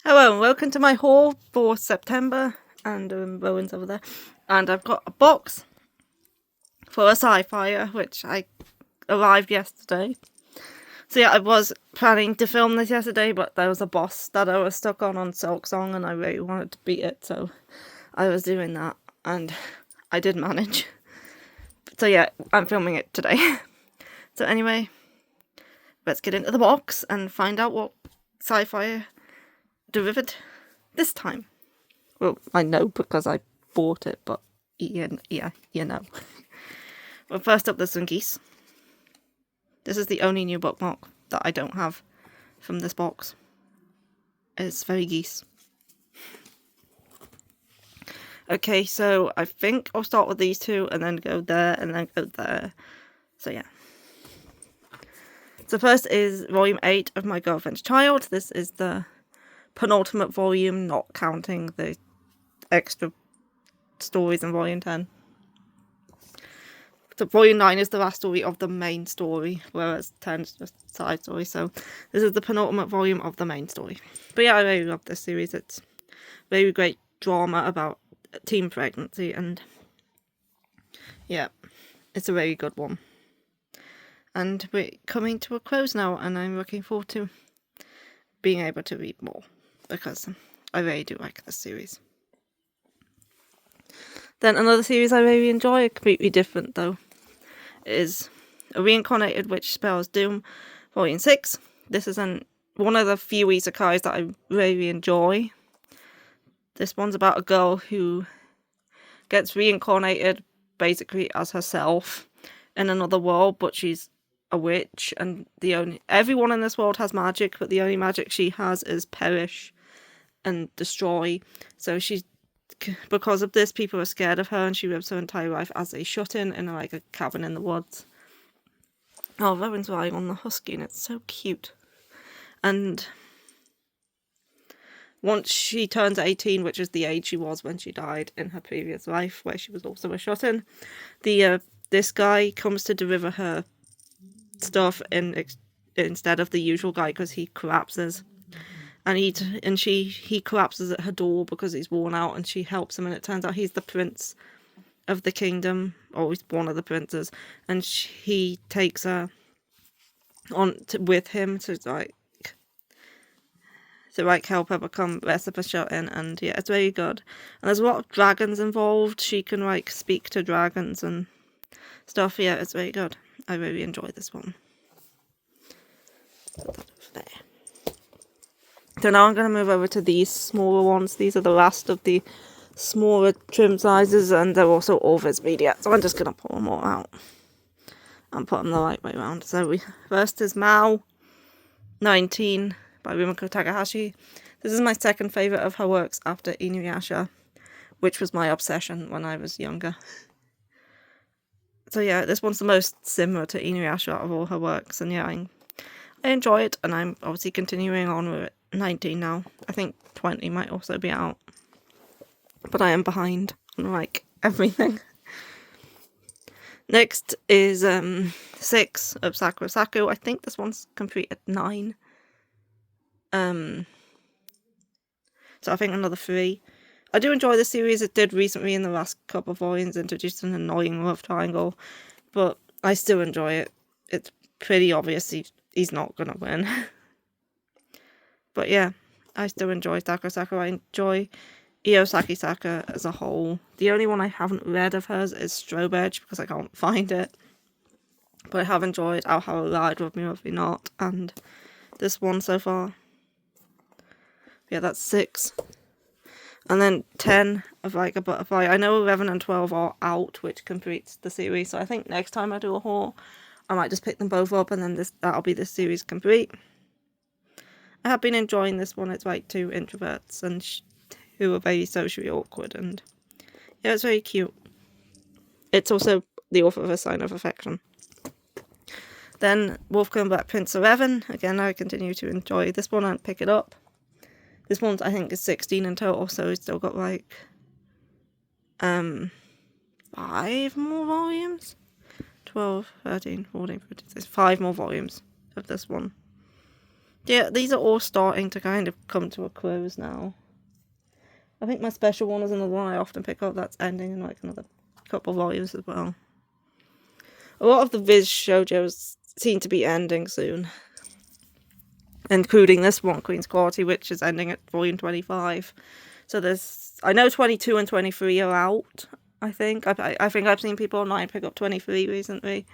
Hello and welcome to my haul for September, and Rowan's over there, and I've got a box for a SciFier which I arrived yesterday. So yeah, I was planning to film this yesterday, but there was a boss that I was stuck on Silk Song and I really wanted to beat it, so I was doing that and I did manage. So yeah, I'm filming it today. So anyway, let's get into the box and find out what SciFier delivered this time. Well, I know because I bought it, but yeah, you know. Well, first up, there's some geese. This is the only new bookmark that I don't have from this box. It's very geese. Okay, so I think I'll start with these two and then go there and then go there. So yeah. So first is volume 8 of My Girlfriend's Child. This is the penultimate volume, not counting the extra stories in volume 10. So volume 9 is the last story of the main story, whereas 10 is just a side story. So this is the penultimate volume of the main story. But yeah, I really love this series. It's very great drama about teen pregnancy, and yeah, it's a very good one. And we're coming to a close now, and I'm looking forward to being able to read more, because I really do like this series. Then another series I really enjoy, completely different though, is A Reincarnated Witch Spells Doom, Volume 6. This is one of the few isekais that I really enjoy. This one's about a girl who gets reincarnated basically as herself in another world, but she's a witch, and everyone in this world has magic, but the only magic she has is perish and destroy. So because of this, people are scared of her, and she lives her entire life as a shut-in in like a cabin in the woods. Oh, Rowan's lying on the husky, and it's so cute. And once she turns 18, which is the age she was when she died in her previous life, where she was also a shut-in, this guy comes to deliver her stuff instead of the usual guy, because he collapses. And he collapses at her door because he's worn out, and she helps him, and it turns out he's the prince of the kingdom, or he's one of the princes, and he takes her with him to help her become less of a shut-in. And yeah, it's very good. And there's a lot of dragons involved. She can speak to dragons and stuff. Yeah, it's very good. I really enjoy this one. There. So now I'm going to move over to these smaller ones. These are the last of the smaller trim sizes, and they're also all Viz Media. So I'm just going to pull them all out and put them the right way around. So first is Mao 19 by Rumiko Takahashi. This is my second favourite of her works after Inuyasha, which was my obsession when I was younger. So yeah, this one's the most similar to Inuyasha of all her works, and yeah, I enjoy it, and I'm obviously continuing on with it. 19 now. I think 20 might also be out, but I am behind on everything. Next is 6 of Sakura Saku. I think this one's complete at 9. So I think another 3. I do enjoy the series. It did recently, in the last couple of volumes, introduce an annoying love triangle, but I still enjoy it. It's pretty obvious he's not gonna win. But yeah, I still enjoy Sakura Sakura. I enjoy Iosaki Saka as a whole. The only one I haven't read of hers is Strobe Edge, because I can't find it. But I have enjoyed I'll Have a Ride With Me, With Me Not, and this one so far. Yeah, that's 6. And then 10 of Like a Butterfly. I know 11 and 12 are out, which completes the series. So I think next time I do a haul, I might just pick them both up, and then that'll be the series complete. I have been enjoying this one. It's like 2 introverts and who are very socially awkward, and yeah, it's very cute. It's also the author of A Sign of Affection. Then Wolfgang Black Prince 11. Again, I continue to enjoy this one and pick it up. This one I think is 16 in total, so it's still got 5 more volumes. 12, 13, 14, 15, 16, 5 more volumes of this one. Yeah, these are all starting to kind of come to a close now. I think my special one is another one I often pick up that's ending in like another couple of volumes as well. A lot of the Viz shoujos seem to be ending soon. Including this one, Queen's Quality, which is ending at volume 25. So there's... I know 22 and 23 are out, I think. I think I've seen people online pick up 23 recently.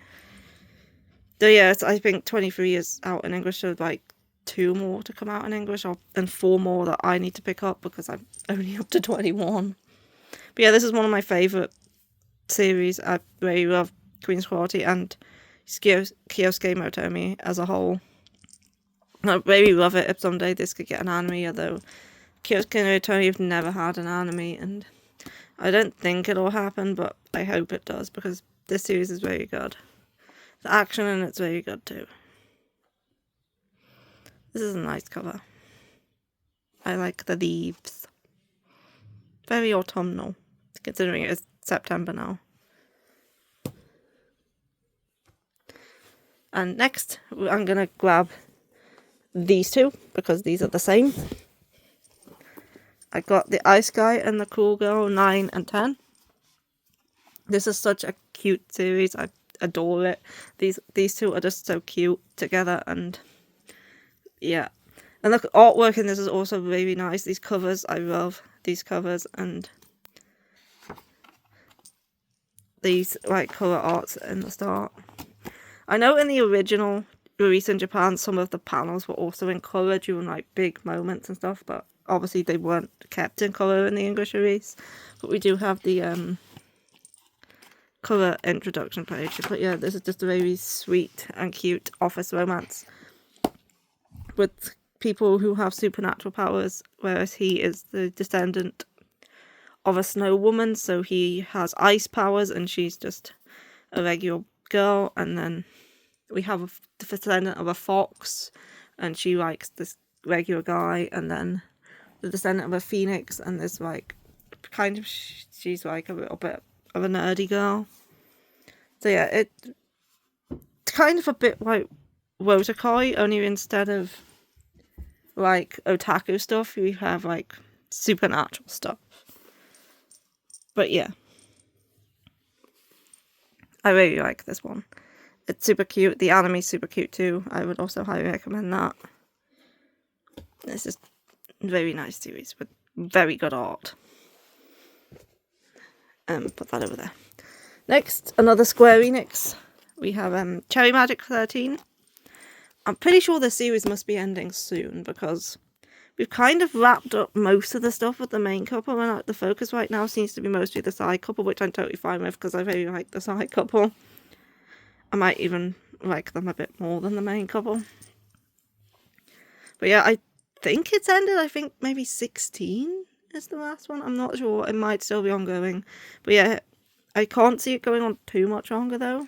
So yeah, I think 23 is out in English, so like 2 more to come out in English, and 4 more that I need to pick up because I'm only up to 21. But yeah, this is one of my favourite series. I really love Queen's Quality and Kyosuke Motomi as a whole. I really love it if someday this could get an anime, although Kyosuke Motomi have never had an anime, and I don't think it'll happen, but I hope it does, because this series is very good. The action in it's very good too. This is a nice cover. I like the leaves. Very autumnal, considering it is September now. And next, I'm going to grab these two, because these are the same. I got the Ice Guy and the Cool Girl 9 and 10. This is such a cute series. I adore it. These two are just so cute together, and yeah. And the artwork in this is also really nice. These covers, I love these covers, and these like colour arts in the start. I know in the original release in Japan, some of the panels were also in colour during like big moments and stuff, but obviously they weren't kept in colour in the English release. But we do have the colour introduction page. But yeah, this is just a very sweet and cute office romance with people who have supernatural powers, whereas he is the descendant of a snow woman, so he has ice powers and she's just a regular girl. And then we have the descendant of a fox, and she likes this regular guy, and then the descendant of a phoenix, and there's like kind of she's like a little bit of a nerdy girl. So yeah, it's kind of a bit like Wotakoi, only instead of like otaku stuff, we have like supernatural stuff. But yeah, I really like this one. It's super cute. The anime's super cute too. I would also highly recommend that. This is a very nice series with very good art. Put that over there. Next, another Square Enix. We have Cherry Magic 13. I'm pretty sure the series must be ending soon, because we've kind of wrapped up most of the stuff with the main couple, and the focus right now seems to be mostly the side couple, which I'm totally fine with because I really like the side couple. I might even like them a bit more than the main couple. But yeah, I think it's ended. I think maybe 16 is the last one. I'm not sure. It might still be ongoing. But yeah, I can't see it going on too much longer though.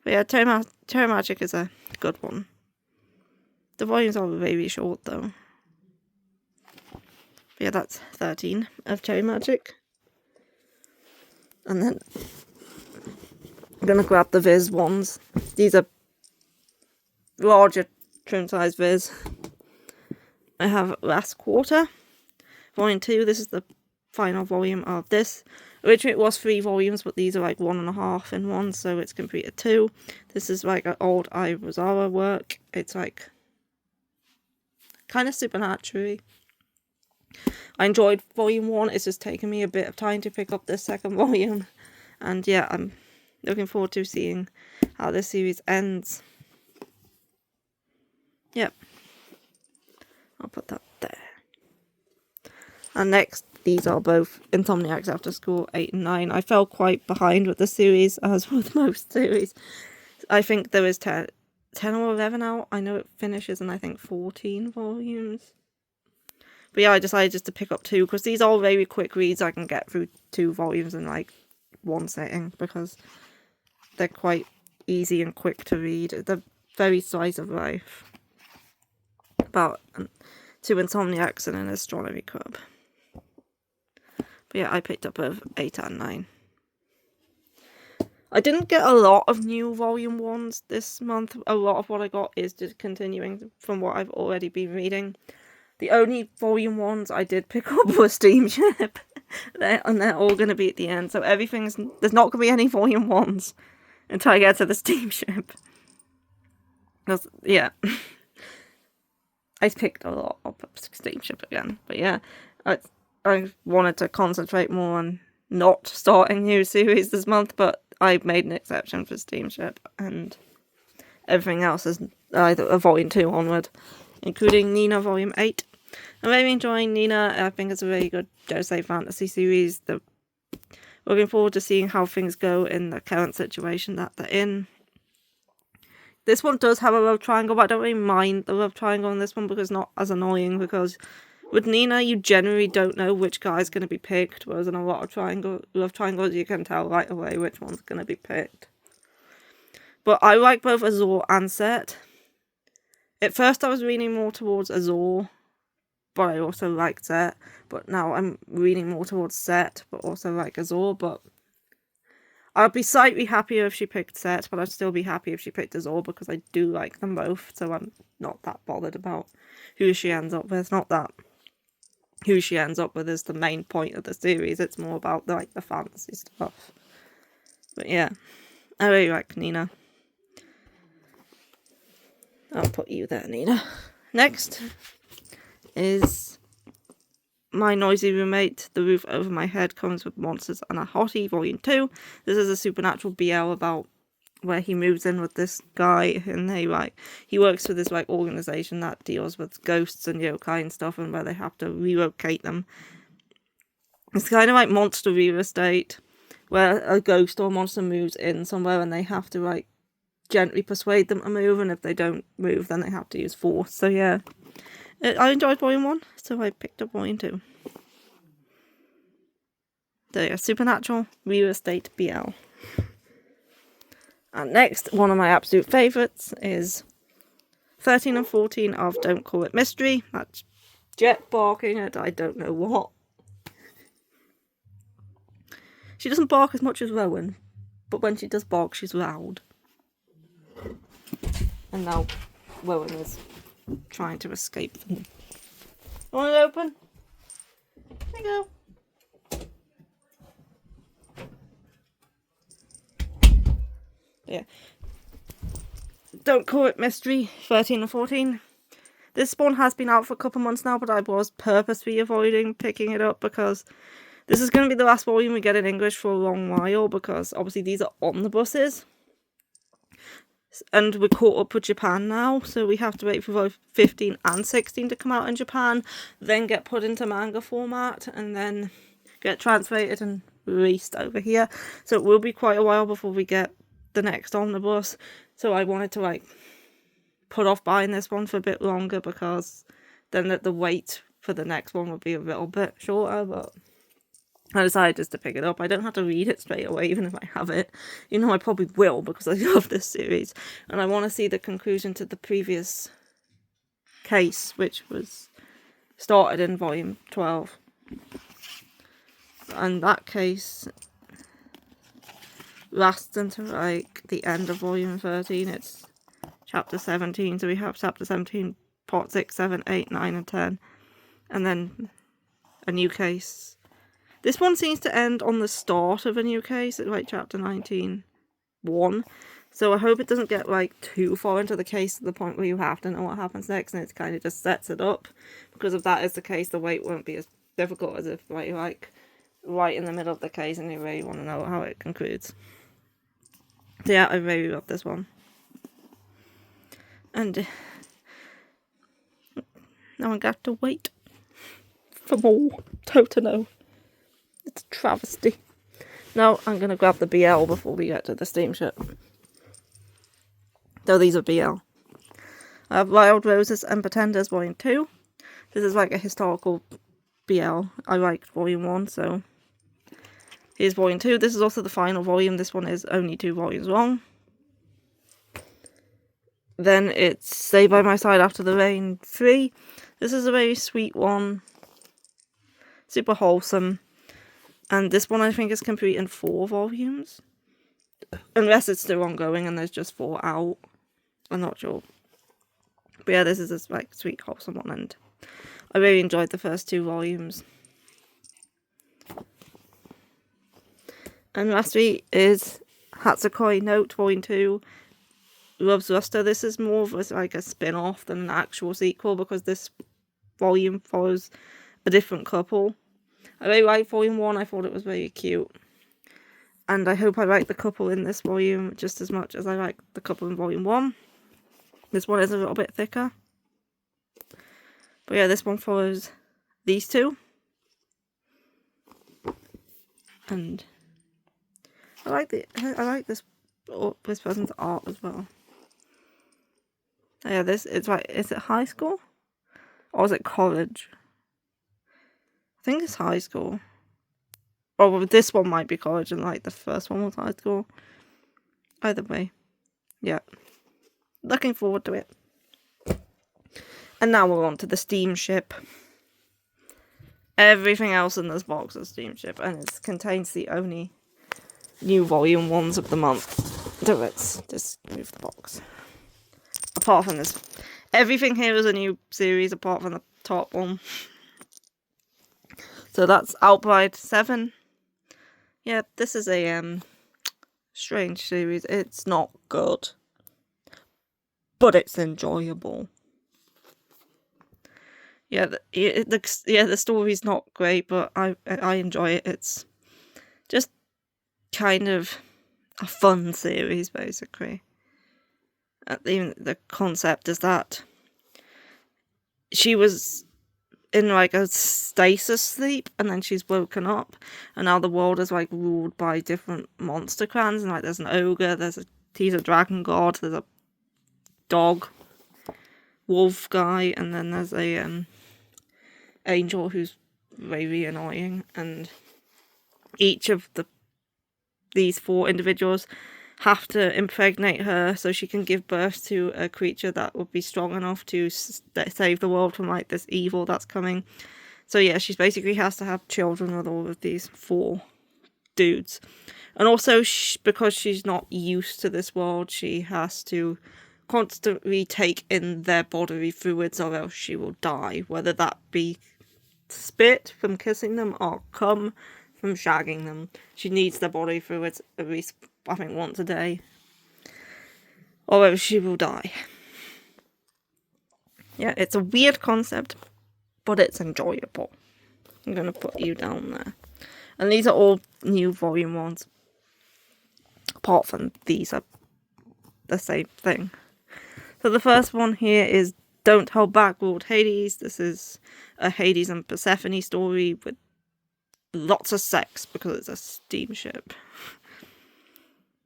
But yeah, Cherry Magic is a good one. The volumes are very short though. But yeah, that's 13 of Cherry Magic. And then I'm going to grab the Viz ones. These are larger trim size Viz. I have Last Quarter, volume 2. This is the final volume of this. Originally it was 3 volumes, but these are like 1.5 in one, so it's completed 2. This is like an old Iwasawa work. It's like kind of supernatural. I enjoyed volume 1. It's just taken me a bit of time to pick up this second volume. And yeah, I'm looking forward to seeing how this series ends. Yep. I'll put that there. And next, these are both Insomniacs After School 8 and 9. I fell quite behind with the series, as with most series. I think there is 10 or 11 out. I know it finishes in, I think, 14 volumes. But yeah, I decided just to pick up 2, because these are very quick reads. I can get through 2 volumes in like one sitting, because they're quite easy and quick to read. They're very slice of life. About 2 Insomniacs and an astronomy club. But yeah, I picked up both 8 and 9. I didn't get a lot of new volume 1s this month. A lot of what I got is just continuing from what I've already been reading. The only volume 1s I did pick up were Steamship. And they're all going to be at the end. So there's not going to be any volume 1s until I get to the Steamship. Because, yeah. I picked a lot up Steamship again. But yeah, I wanted to concentrate more on not starting new series this month, but I made an exception for Steamship, and everything else is either a volume 2 onward, including Nina volume 8. I'm really enjoying Nina. I think it's a really good Josei fantasy series. Looking forward to seeing how things go in the current situation that they're in. This one does have a love triangle, but I don't really mind the love triangle in this one because it's not as annoying, because with Nina, you generally don't know which guy's going to be picked, whereas in a lot of love triangles, you can tell right away which one's going to be picked. But I like both Azor and Set. At first, I was leaning more towards Azor, but I also liked Set. But now I'm leaning more towards Set, but also like Azor. But I'd be slightly happier if she picked Set, but I'd still be happy if she picked Azor, because I do like them both, so I'm not that bothered about who she ends up with. Not that who she ends up with is the main point of the series, it's more about the fantasy stuff. But yeah, I really like Nina. I'll put you there, Nina. Next is My Noisy Roommate, The Roof Over My Head Comes With Monsters and a Hottie, Volume 2. This is a supernatural BL about where he moves in with this guy, and he works for this organization that deals with ghosts and yokai and stuff, and where they have to relocate them. It's kind of like monster real estate, where a ghost or monster moves in somewhere and they have to gently persuade them to move, and if they don't move then they have to use force. So yeah, I enjoyed Volume 1, so I picked up Volume 2. So yeah, supernatural real estate BL. And next, one of my absolute favourites is 13 and 14 of Don't Call It Mystery. That's Jet barking at I don't know what. She doesn't bark as much as Rowan, but when she does bark, she's loud. And now Rowan is trying to escape them. You want it open? There you go. Yeah. Don't Call It Mystery, 13 and 14. This one has been out for a couple months now, but I was purposely avoiding picking it up because this is going to be the last volume we get in English for a long while, because obviously these are omnibuses. And we're caught up with Japan now, so we have to wait for both 15 and 16 to come out in Japan, then get put into manga format, and then get translated and released over here. So it will be quite a while before we get the next omnibus, so I wanted to put off buying this one for a bit longer, because then the wait for the next one would be a little bit shorter. But I decided just to pick it up. I don't have to read it straight away, even if I have it. I probably will, because I love this series, and I want to see the conclusion to the previous case, which was started in volume 12, and that case lasts until the end of volume 13. It's chapter 17, so we have chapter 17, part 6, 7, 8, 9 and 10, and then a new case. This one seems to end on the start of a new case at chapter 19:1, so I hope it doesn't get too far into the case to the point where you have to know what happens next, and it kind of just sets it up, because if that is the case, the wait won't be as difficult as if you're right in the middle of the case and you really want to know how it concludes. So yeah, I really love this one. And now I got to wait for more Totino. It's a travesty. Now I'm going to grab the BL before we get to the Steamship. So these are BL. I have Wild Roses and Pretenders Volume 2. This is a historical BL. I liked Volume 1, so here's Volume 2. This is also the final volume. This one is only 2 volumes long. Then it's Stay By My Side After the Rain 3. This is a very sweet one. Super wholesome. And this one I think is complete in 4 volumes. Unless it's still ongoing and there's just 4 out. I'm not sure. But yeah, this is a like sweet, wholesome one, and I really enjoyed the first 2 volumes. And last week is Hatsukoi Note Volume 2, Love's Luster. This is more of like a spin-off than an actual sequel, because this volume follows a different couple. I really like Volume 1, I thought it was very cute. And I hope I like the couple in this volume just as much as I like the couple in Volume 1. This one is a little bit thicker. But yeah, this one follows these 2. And I like this person's art as well. Yeah, it's like, is it high school? Or is it college? I think it's high school. Oh, well, this one might be college and like the first one was high school. Either way. Yeah. Looking forward to it. And now we're on to the steamship. Everything else in this box is steamship, and it contains the only new volume 1s of the month. So let's just move the box. Apart from this, everything here is a new series apart from the top one. So that's Outbride 7. Yeah, this is a strange series. It's not good, but it's enjoyable. Yeah, the story's not great, but I enjoy it. It's just kind of a fun series, basically. Even the concept is that she was in like a stasis sleep, and then she's woken up, and now the world is like ruled by different monster clans, and like there's an ogre, he's a dragon god, there's a dog wolf guy, and then there's a angel who's very annoying, and each of these 4 individuals have to impregnate her so she can give birth to a creature that would be strong enough to save the world from like this evil that's coming. So yeah, she basically has to have children with all of these 4 dudes. And also, because she's not used to this world, she has to constantly take in their bodily fluids or else she will die, whether that be spit from kissing them or cum from shagging them. She needs their body fluids at least, I think, once a day, or else she will die. Yeah, it's a weird concept, but it's enjoyable. I'm going to put you down there. And these are all new volume 1s. Apart from these are the same thing. So the first one here is Don't Hold Back, Lord Hades. This is a Hades and Persephone story with lots of sex because it's a steamship.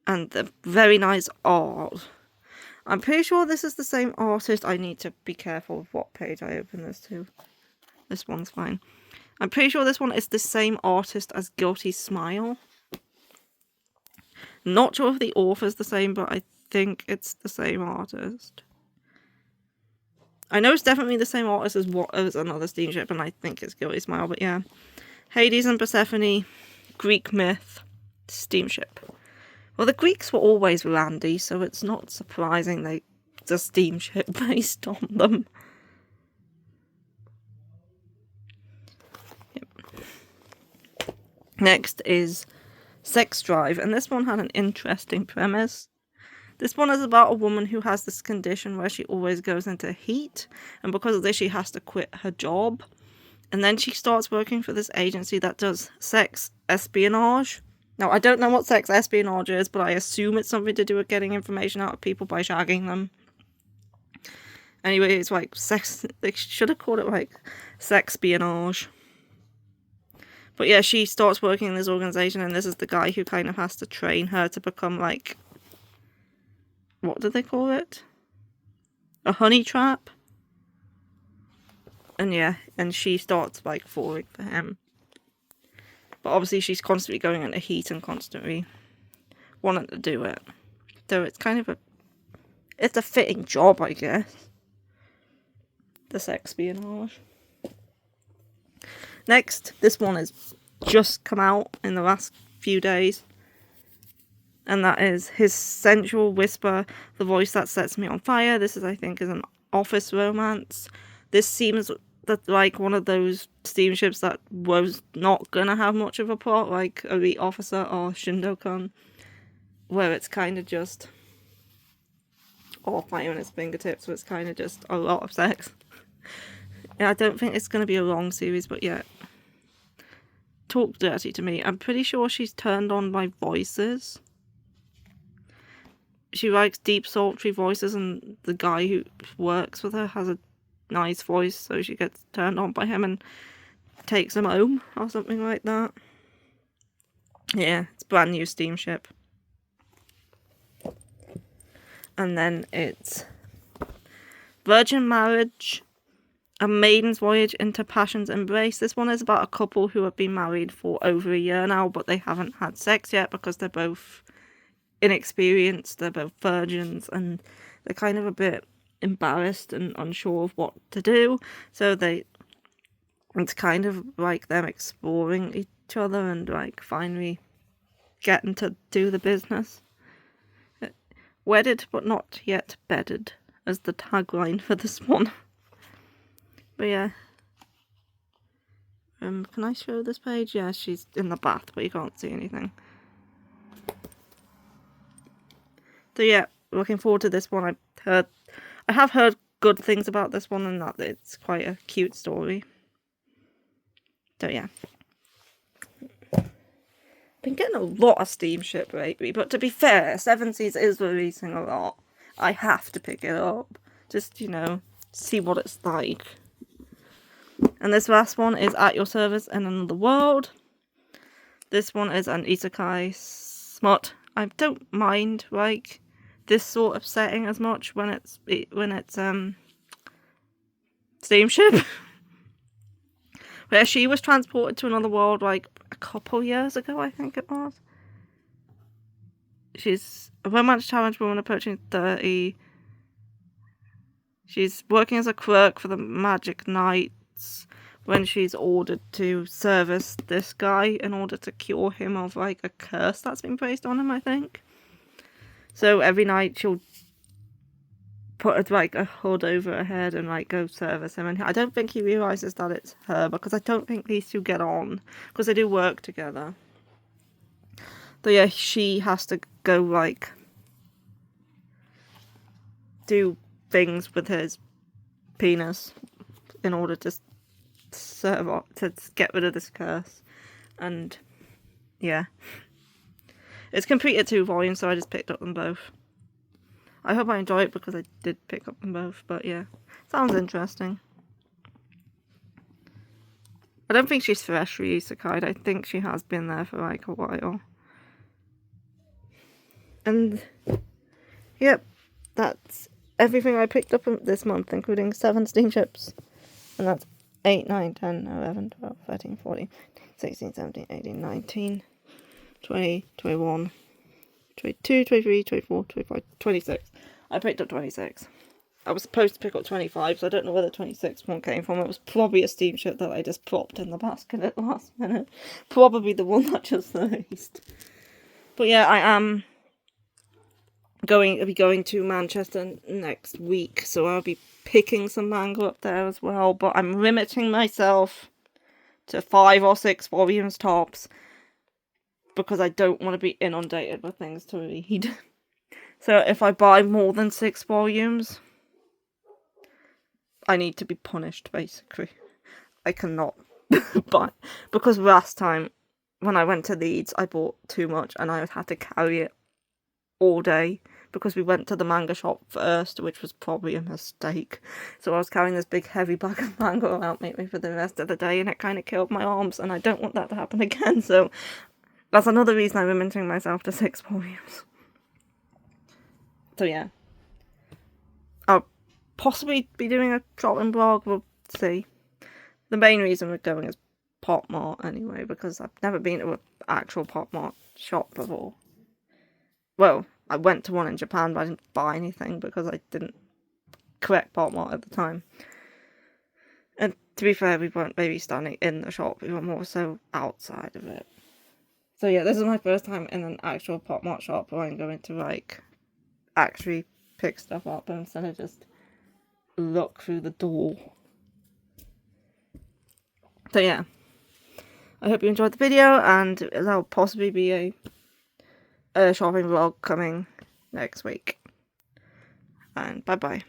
And the very nice art. I'm pretty sure this is the same artist. I need to be careful with what page I open this to. This one's fine. I'm pretty sure this one is the same artist as Guilty Smile. Not sure if the author's the same, but I think it's the same artist. I know it's definitely the same artist as another steamship, and I think it's Guilty Smile, but yeah. Hades and Persephone, Greek myth, steamship. Well, the Greeks were always landy, so it's not surprising there's a steamship based on them. Yep. Next is Sex Drive, and this one had an interesting premise. This one is about a woman who has this condition where she always goes into heat, and because of this she has to quit her job. And then she starts working for this agency that does sex espionage. Now, I don't know what sex espionage is, but I assume it's something to do with getting information out of people by shagging them. Anyway, it's like sex... They should have called it like sex espionage. But yeah, she starts working in this organization, and this is the guy who kind of has to train her to become like... What do they call it? A honey trap? And yeah, and she starts like falling for him. But obviously she's constantly going into heat and constantly wanting to do it. So it's kind of it's a fitting job, I guess. The sex espionage. Next, this one has just come out in the last few days. and that is his sensual whisper, the voice that sets me on fire. This is, I think, is an office romance. This seems that like one of those steamships that was not gonna have much of a plot, like Elite Officer or Shindokan, where it's kind of just all fire on its fingertips, so it's kind of just a lot of sex. Yeah, I don't think it's gonna be a long series, but yeah. Talk dirty to me. I'm pretty sure she's turned on by voices. She likes deep, sultry voices, and the guy who works with her has a nice voice, so she gets turned on by him and takes him home or something like that. Yeah, it's a brand new steamship. And then it's Virgin Marriage, A Maiden's Voyage into Passion's Embrace. This one is about a couple who have been married for over a year now, but they haven't had sex yet because they're both inexperienced, they're both virgins, and they're kind of a bit embarrassed and unsure of what to do. So it's kind of like them exploring each other and like finally getting to do the business. Wedded but not yet bedded as the tagline for this one. But yeah. Can I show this page? Yeah, she's in the bath, but you can't see anything. So yeah, looking forward to this one. I have heard good things about this one, and that it's quite a cute story. So yeah. Been getting a lot of steamship lately, but to be fair, Seven Seas is releasing a lot. I have to pick it up. Just, see what it's like. And this last one is At Your Service in Another World. This one is an isekai smut. I don't mind, like, this sort of setting as much when it's steamship. Where she was transported to another world, like, a couple years ago, I think it was. She's a romance challenged woman approaching 30. She's working as a clerk for the Magic Knights when she's ordered to service this guy in order to cure him of, like, a curse that's been placed on him, I think. So every night she'll put, like, a hood over her head and, like, go service him. And I don't think he realises that it's her, because I don't think these two get on, because they do work together. So yeah, she has to go, like, do things with his penis in order to get rid of this curse. And yeah, it's completed 2 volumes, so I just picked up them both. I hope I enjoy it because I did pick up them both, but yeah, sounds interesting. I don't think she's freshly isekai. I think she has been there for like a while. And yep, that's everything I picked up this month, including 7 steamships. And that's 8, 9, 10, 11, 12, 13, 14, 16, 17, 18, 19, 20, 21, 22, 23, 24, 25, 26. I picked up 26. I was supposed to pick up 25, so I don't know where the 26 one came from. It was probably a steamship that I just plopped in the basket at the last minute. Probably the one that just released. But yeah, I am going to Manchester next week, so I'll be picking some manga up there as well, but I'm limiting myself to 5 or 6 volumes tops, because I don't want to be inundated with things to read. So if I buy more than 6 volumes, I need to be punished, basically. I cannot buy, because last time when I went to Leeds, I bought too much and I had to carry it all day, because we went to the manga shop first, which was probably a mistake. So I was carrying this big heavy bag of manga around with me for the rest of the day, and it kind of killed my arms, and I don't want that to happen again. So that's another reason I'm limiting myself to 6 volumes. So yeah, I'll possibly be doing a shopping blog, we'll see. The main reason we're going is Pop Mart anyway, because I've never been to an actual Pop Mart shop before. Well, I went to one in Japan, but I didn't buy anything because I didn't collect Pop Mart at the time. And to be fair, we weren't maybe standing in the shop, we were more so outside of it. So yeah, this is my first time in an actual Pop Mart shop where I'm going to like actually pick stuff up instead of just look through the door. So yeah, I hope you enjoyed the video, and there'll possibly be a shopping vlog coming next week. And bye bye.